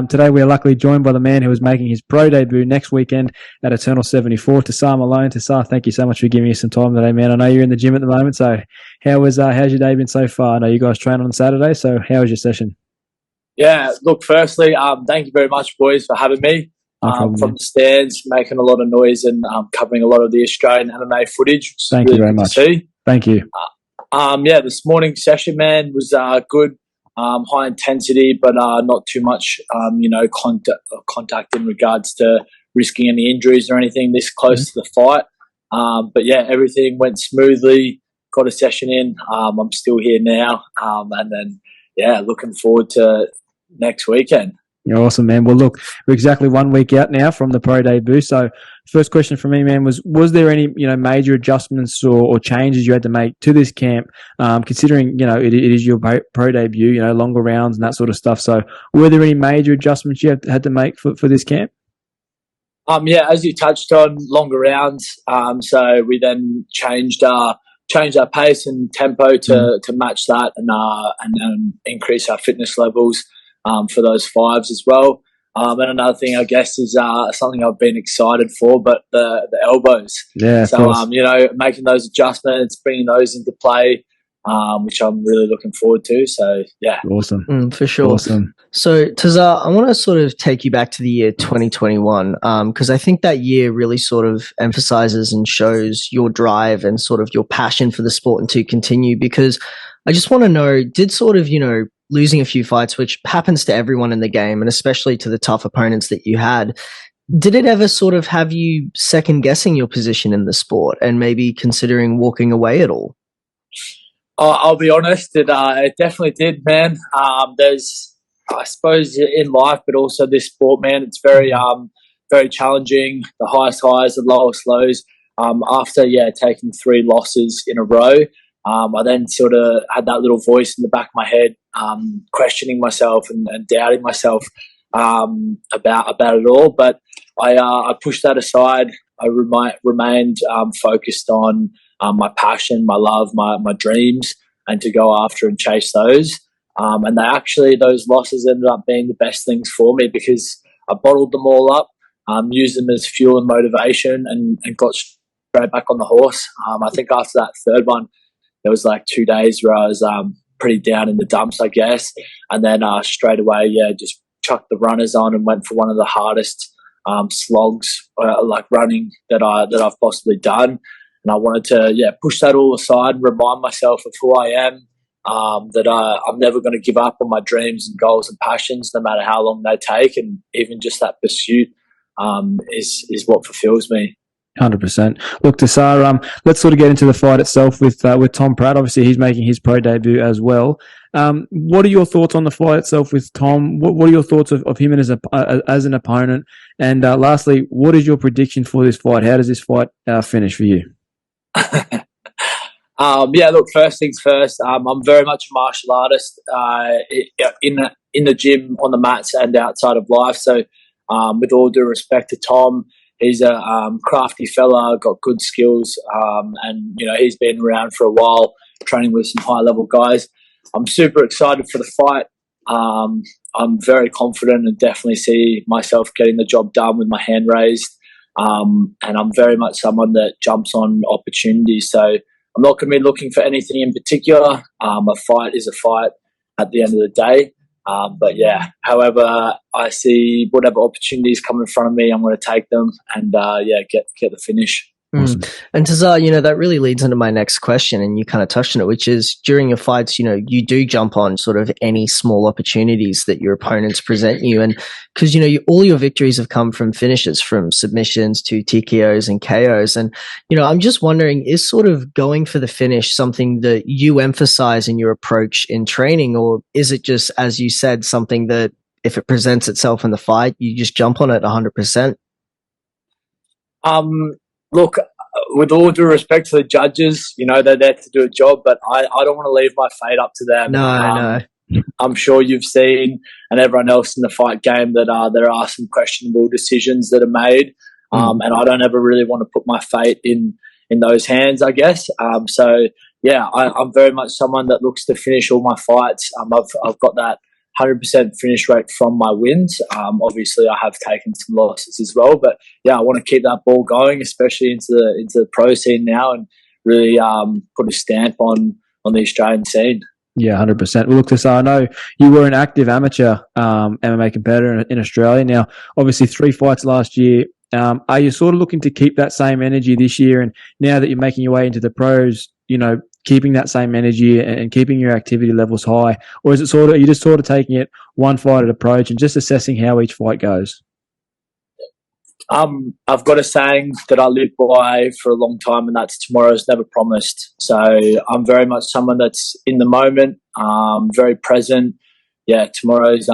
Today we are luckily joined by the man who is making his pro debut next weekend at Eternal 74, Tassar Malone. Tassar, thank you so much for giving us some time today, man. I know you're in the gym at the moment, so how's your day been so far? I know you guys train on Saturday, so how was your session? Yeah, look, firstly, thank you very much, boys, for having me. No problem, from the stands, making a lot of noise and covering a lot of the Australian MMA footage. Thank you very much. Thank you. This morning's session, man, was good. High intensity, but not too much, contact in regards to risking any injuries or anything this close to the fight. But yeah, everything went smoothly. Got a session in. I'm still here now, and then looking forward to next weekend. You're awesome, man. Well, look, we're exactly 1 week out now from the pro debut. So, first question for me, man, was there any major adjustments or changes you had to make to this camp, considering it is your pro debut, longer rounds and that sort of stuff. So, were there any major adjustments you had to make for this camp? As you touched on, longer rounds. So we then changed our pace and tempo to match that and increase our fitness levels for those fives as well. And another thing, I guess, is something I've been excited for, but the elbows. Yeah. So, making those adjustments, bringing those into play, which I'm really looking forward to. So, yeah. Awesome. For sure. Awesome. So, Tassar, I want to sort of take you back to the year 2021, because I think that year really sort of emphasizes and shows your drive and sort of your passion for the sport and to continue, because I just want to know, did sort of, losing a few fights, which happens to everyone in the game, and especially to the tough opponents that you had, did it ever sort of have you second guessing your position in the sport and maybe considering walking away at all? I'll be honest, it definitely did, man. There's, I suppose, in life, but also this sport, man, it's very, very challenging. The highest highs, the lowest lows. After taking 3 losses in a row, I then sort of had that little voice in the back of my head, questioning myself and doubting myself about it all. But I pushed that aside. I remained focused on my passion, my love, my dreams, and to go after and chase those. And those losses ended up being the best things for me, because I bottled them all up, used them as fuel and motivation, and got straight back on the horse. I think after that third one, there was like 2 days where I was pretty down in the dumps, I guess. And then straight away, just chucked the runners on and went for one of the hardest slogs, like running, that I've possibly done. And I wanted to, push that all aside and remind myself of who I am, that I'm never going to give up on my dreams and goals and passions, no matter how long they take. And even just that pursuit is what fulfills me. 100%. Look, Tassar, let's sort of get into the fight itself with Tom Pratt. Obviously, he's making his pro debut as well. What are your thoughts on the fight itself with Tom? What are your thoughts of him as an opponent? And lastly, what is your prediction for this fight? How does this fight finish for you? Look, first things first, I'm very much a martial artist in the gym, on the mats, and outside of life. So with all due respect to Tom, he's a crafty fella, got good skills, and he's been around for a while, training with some high-level guys. I'm super excited for the fight. I'm very confident and definitely see myself getting the job done with my hand raised. And I'm very much someone that jumps on opportunities. So I'm not going to be looking for anything in particular. A fight is a fight at the end of the day. However I see whatever opportunities come in front of me, I'm going to take them and get the finish. Awesome. And Tassar, that really leads into my next question, and you kind of touched on it, which is during your fights, you do jump on sort of any small opportunities that your opponents present you. And because, all your victories have come from finishes, from submissions to TKOs and KOs. And, I'm just wondering, is sort of going for the finish something that you emphasize in your approach in training, or is it just, as you said, something that if it presents itself in the fight, you just jump on it 100%? Look, with all due respect to the judges, they're there to do a job, but I don't want to leave my fate up to them. No. I'm sure you've seen, and everyone else in the fight game, that there are some questionable decisions that are made, and I don't ever really want to put my fate in those hands, I guess. I'm very much someone that looks to finish all my fights. I've got that 100% finish rate from my wins. Obviously, I have taken some losses as well, but yeah, I want to keep that ball going, especially into the pro scene now, and really put a stamp on the Australian scene. Yeah, 100%. Well, look, Tassar, I know you were an active amateur MMA competitor in Australia. Now, obviously, 3 fights last year. Are you sort of looking to keep that same energy this year? And now that you're making your way into the pros, keeping that same energy and keeping your activity levels high? Or is it are you just sort of taking it one fight at approach and just assessing how each fight goes? I've got a saying that I live by for a long time, and that's tomorrow's never promised. So I'm very much someone that's in the moment, very present. Yeah, tomorrow's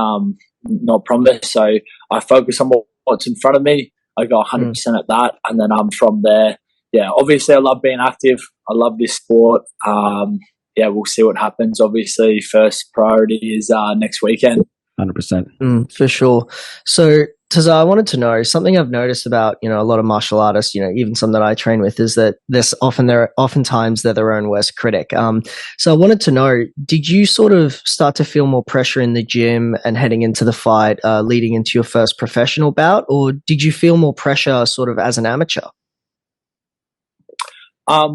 not promised. So I focus on what's in front of me. I go 100% at that, and then I'm from there. Yeah, obviously I love being active. I love this sport. We'll see what happens. Obviously, first priority is next weekend. 100%. For sure. So, Tassar, I wanted to know something I've noticed about, a lot of martial artists, even some that I train with, is that oftentimes they're their own worst critic. So I wanted to know, did you sort of start to feel more pressure in the gym and heading into the fight, leading into your first professional bout, or did you feel more pressure sort of as an amateur? I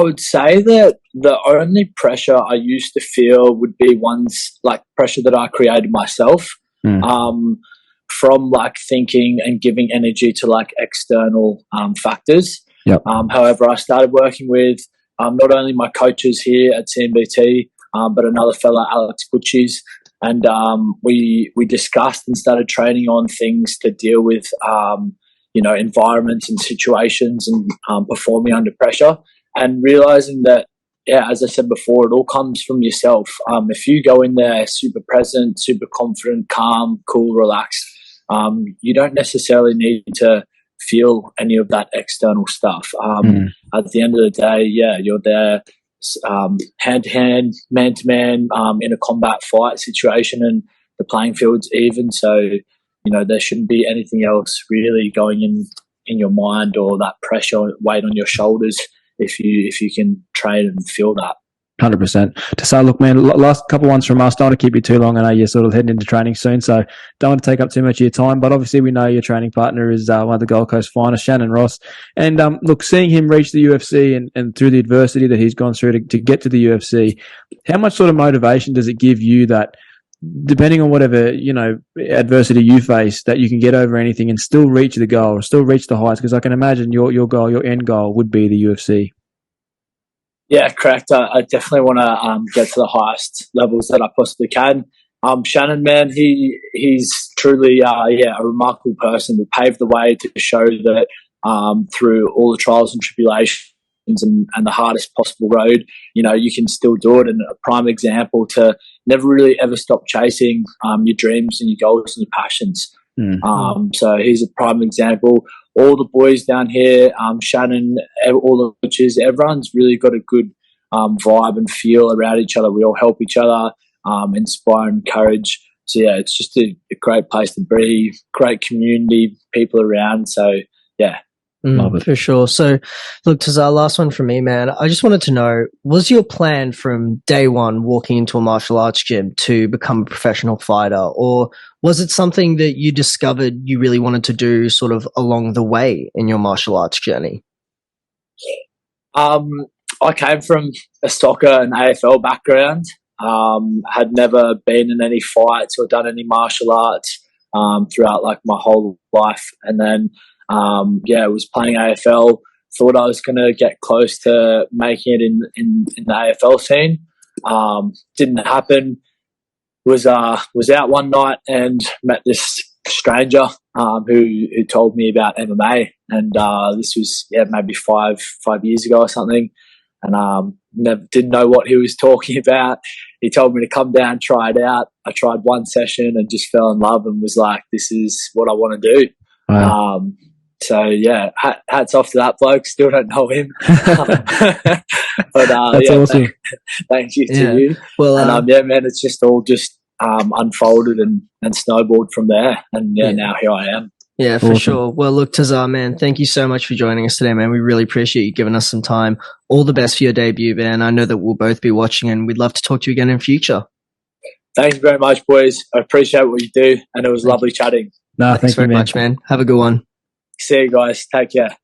would say that the only pressure I used to feel would be ones like pressure that I created myself, from like thinking and giving energy to like external factors. Yep. However, I started working with not only my coaches here at CMBT, but another fella, Alex Butchis, and we discussed and started training on things to deal with environments and situations and performing under pressure. And realizing that, as I said before, it all comes from yourself. If you go in there super present, super confident, calm, cool, relaxed, you don't necessarily need to feel any of that external stuff. At the end of the day, you're there hand-to-hand, man-to-man in a combat fight situation, and the playing field's even. So, there shouldn't be anything else really going in your mind, or that pressure, weight on your shoulders, if you can train and feel that. 100%. Tassar, look, man, last couple ones from us. Don't want to keep you too long. I know you're sort of heading into training soon, so don't want to take up too much of your time. But obviously, we know your training partner is one of the Gold Coast finest, Shannon Ross. And look, seeing him reach the UFC and through the adversity that he's gone through to get to the UFC, how much sort of motivation does it give you that, depending on whatever adversity you face, that you can get over anything and still reach the goal, or still reach the heights? Because I can imagine your goal, your end goal, would be the UFC. Yeah, correct. I definitely want to get to the highest levels that I possibly can. Shannon, man, he's truly a remarkable person that paved the way to show that through all the trials and tribulations and the hardest possible road, you can still do it. And a prime example to never really ever stop chasing your dreams and your goals and your passions. So he's a prime example. All the boys down here, Shannon, all the coaches, everyone's really got a good vibe and feel around each other. We all help each other, inspire and encourage. So yeah, it's just a great place to be, great community, people around. So yeah. Love it. For sure. So, look, Tassar, last one from me, man. I just wanted to know, was your plan from day one walking into a martial arts gym to become a professional fighter, or was it something that you discovered you really wanted to do sort of along the way in your martial arts journey? I came from a soccer and AFL background, had never been in any fights or done any martial arts throughout like my whole life. And then I was playing AFL, thought I was going to get close to making it in the AFL scene. Didn't happen. Was out one night and met this stranger who told me about MMA, and this was maybe five years ago or something, and didn't know what he was talking about. He told me to come down, try it out. I tried one session and just fell in love and was like, this is what I want to do. Wow. So yeah, hats off to that bloke. Still don't know him, but that's awesome. Thank you to you. Well, and man, it's just all unfolded and snowballed from there. And now here I am. Yeah, for Awesome. sure. Well, look, Tassar, man, thank you so much for joining us today, man. We really appreciate you giving us some time. All the best for your debut, man. I know that we'll both be watching, and we'd love to talk to you again in future. Thank you very much, boys. I appreciate what you do, and it was lovely chatting. No, Thanks thank you, very man. much, man. Have a good one. See you guys. Take care.